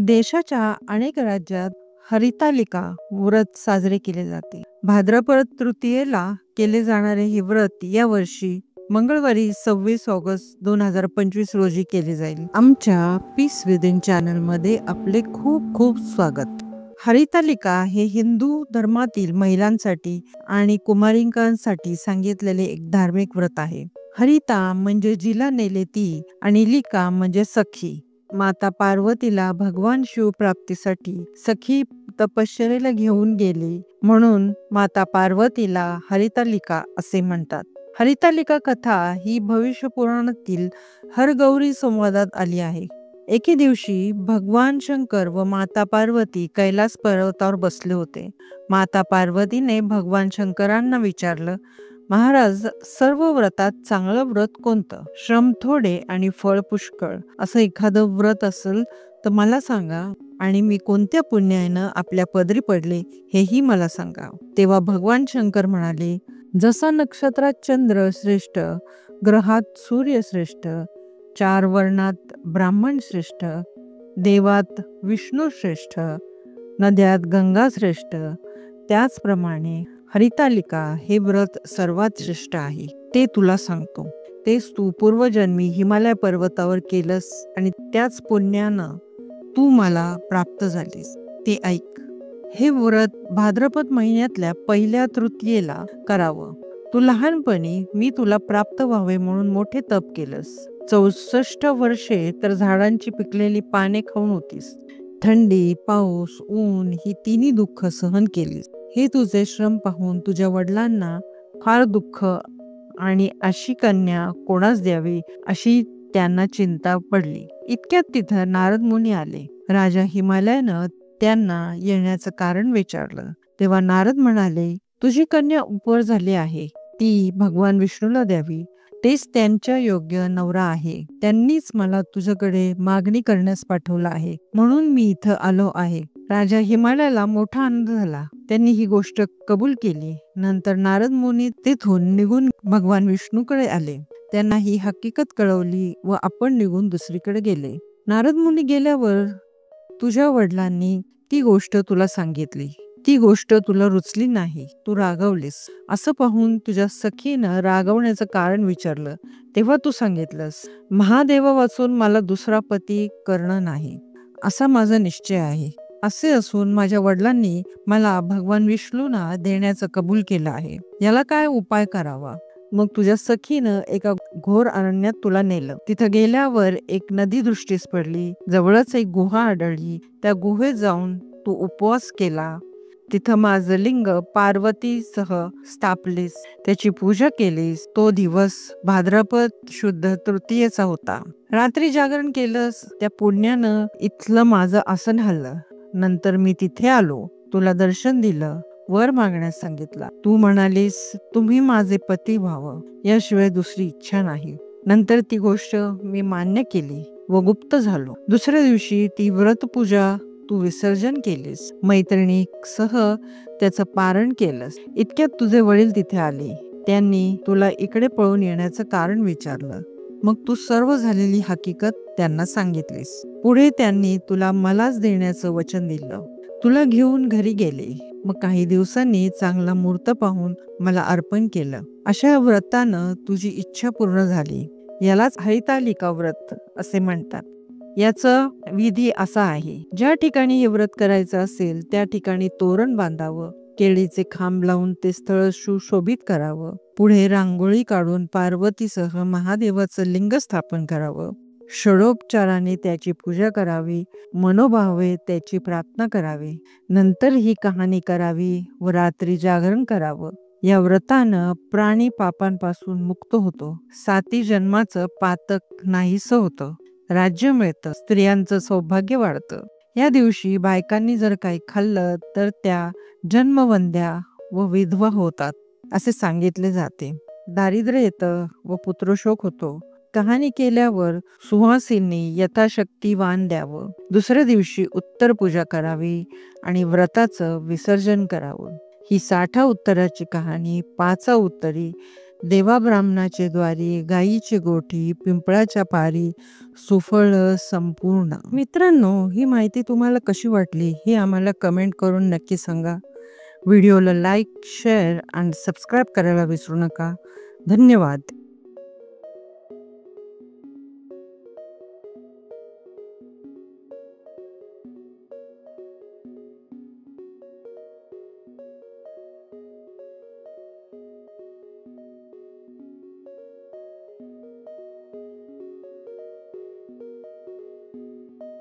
देशाच्या अनेक राज्यात हरितालिका व्रत साजरे केले जाते. भाद्रपद तृतीयेला केले जाणारे हे व्रत या वर्षी मंगळवारी 26 ऑगस्ट 2025 रोजी केले जाईल. आमच्या पीस विदिन चॅनल मध्ये आपले खूप खूप स्वागत. हरितालिका हे हिंदू धर्मातील महिलांसाठी आणि कुमारिकांसाठी सांगितलेले एक धार्मिक व्रत आहे. हरिता म्हणजे जिला नेले ती आणि लिका म्हणजे सखी. माता पार्वतीला भगवान शिव प्राप्तीसाठी सखी तपश्चर्येला घेऊन गेली म्हणून माता पार्वतीला हरितालिका असे म्हणतात. हरितालिका कथा ही भविष्य पुराणातील हरगौरी संवादात आली आहे. एके दिवशी भगवान शंकर व माता पार्वती कैलास पर्वतावर बसले होते. माता पार्वतीने भगवान शंकरांना विचारलं, महाराज, सर्व व्रतात चांगलं व्रत कोणतं? श्रम थोडे आणि फळ पुष्कळ असं एखादं व्रत असेल तर मला सांगा आणि मी कोणत्या पुण्यानं आपल्या पदरी पडले हेही मला सांगा. तेव्हा भगवान शंकर म्हणाले, जसा नक्षत्रात चंद्र श्रेष्ठ, ग्रहात सूर्य श्रेष्ठ, 4 वर्णात ब्राह्मण श्रेष्ठ, देवात विष्णू श्रेष्ठ, नद्यात गंगा श्रेष्ठ, त्याचप्रमाणे हरितालिका हे व्रत सर्वात श्रेष्ठ आहे. ते तुला सांगतो. तेच तू पूर्वजन्मी हिमालय पर्वतावर केलंस आणि त्याच पुण्यानं तू मला प्राप्त झालीस. ते ऐक. हे व्रत भाद्रपद महिन्यातल्या पहिल्या तृतीयेला करावं. तू लहानपणी मी तुला प्राप्त व्हावे म्हणून मोठे तप केलंस. 64 वर्षे तर झाडांची पिकलेली पाने खाऊन होतीस. थंडी, पाऊस, ऊन ही तिन्ही दुःख सहन केलीस. हे तुझे श्रम पाहून तुझ्या वडिलांना फार दुःख आणि अशी कन्या कोणास द्यावी अशी त्यांना चिंता पडली. इतक्यात तिथं नारद मुनी आले. राजा हिमालयानं त्यांना येण्याचं कारण विचारलं. तेव्हा नारद म्हणाले, तुझी कन्या उपवर झाली आहे. ती भगवान विष्णूला द्यावी. तेच त्यांच्या योग्य नवरा आहे. त्यांनीच मला तुझ्याकडे मागणी करण्यास पाठवलं आहे म्हणून मी इथं आलो आहे. राजा हिमालयाला मोठा आनंद झाला. त्यांनी ही गोष्ट कबूल केली. नंतर नारद मुनी तेथून निघून भगवान विष्णूकडे आले. त्यांना ही हकीकत कळवली व आपण निघून दुसरीकडे गेले. नारद मुनी गेल्यावर तुझ्या वडिलांनी ती गोष्ट तुला सांगितली. ती गोष्ट तुला रुचली नाही, तू रागवलीस. असं पाहून तुझ्या सखीनं रागवण्याचं कारण विचारलं. तेव्हा तू सांगितलंस, महादेवा वाचून मला दुसरा पती करणं नाही असा माझा निश्चय आहे. असे असून माझ्या वडिलांनी मला भगवान विष्णूंना देण्याचं कबूल केलं आहे. याला काय उपाय करावा? मग तुझ्या सखीनं एका घोर अरण्यात तुला नेलं. तिथं गेल्यावर एक नदी दृष्टीस पडली. जवळच एक गुहा आढळली. त्या गुहेत जाऊन तू उपवास केला. तिथं माझं लिंग पार्वतीसह स्थापलीस. त्याची पूजा केलीस. तो दिवस भाद्रपद शुद्ध तृतीयेचा होता. रात्री जागरण केलंस. त्या पुण्यानं इथलं माझं आसन हल्लं. नंतर मी तिथे आलो. तुला दर्शन दिलं. वर मागण्यास सांगितला. तू म्हणालीस, तुम्ही माझे पती व्हावं याशिवाय दुसरी इच्छा नाही. नंतर ती गोष्ट मी मान्य केली व गुप्त झालो. दुसऱ्या दिवशी ती व्रतपूजा तू विसर्जन केलीस. मैत्रिणीसह त्याचं पारण केलंस. इतक्यात तुझे वडील तिथे आले. त्यांनी तुला इकडे पळून येण्याचं कारण विचारलं. मग तू सर्व झालेली हकीकत त्यांना सांगितलीस. पुढे त्यांनी तुला मलाच देण्याचं वचन दिलं. तुला घेऊन घरी गेले. मग काही दिवसांनी चांगला मुहूर्त पाहून मला अर्पण केलं. अशा व्रतानं तुझी इच्छा पूर्ण झाली. यालाच हरितालिका व्रत असे म्हणतात. याचं विधी असा आहे, ज्या ठिकाणी हे व्रत करायचं असेल त्या ठिकाणी तोरण बांधावं. केळीचे खांब लावून ते स्थळ सुशोभित करावं. पुढे रांगोळी काढून पार्वतीसह महादेवाचं लिंग स्थापन करावं. षडोपचाराने त्याची पूजा करावी. मनोभावे त्याची प्रार्थना करावी. नंतर ही कहाणी करावी व रात्री जागरण करावं. या व्रतानं प्राणी पापांपासून मुक्त होतो. 7 जन्माचं पातक नाहीसं होतं. राज्य मिळतं. स्त्रियांचं सौभाग्य वाढतं. या दिवशी बायकांनी जर काही खाल्लं तर त्या जन्मवंद्या व विधवा होतात असे सांगितले जाते. दारिद्र्य येतं व पुत्रशोक होतो. कहाणी केल्यावर सुहासिनी यथाशक्ती वाण द्यावं. दुसऱ्या दिवशी उत्तर पूजा करावी आणि व्रताचं विसर्जन करावं. ही 60 उत्तराची कहाणी 5 उत्तरी देवा ब्राह्मणाचे द्वारी, गायीची गोठी, पिंपळाच्या पारी, सुफळ संपूर्ण. मित्रांनो, ही माहिती तुम्हाला कशी वाटली हे आम्हाला कमेंट करून नक्की सांगा. व्हिडिओला लाईक, शेअर आणि सबस्क्राईब करायला विसरू नका. धन्यवाद.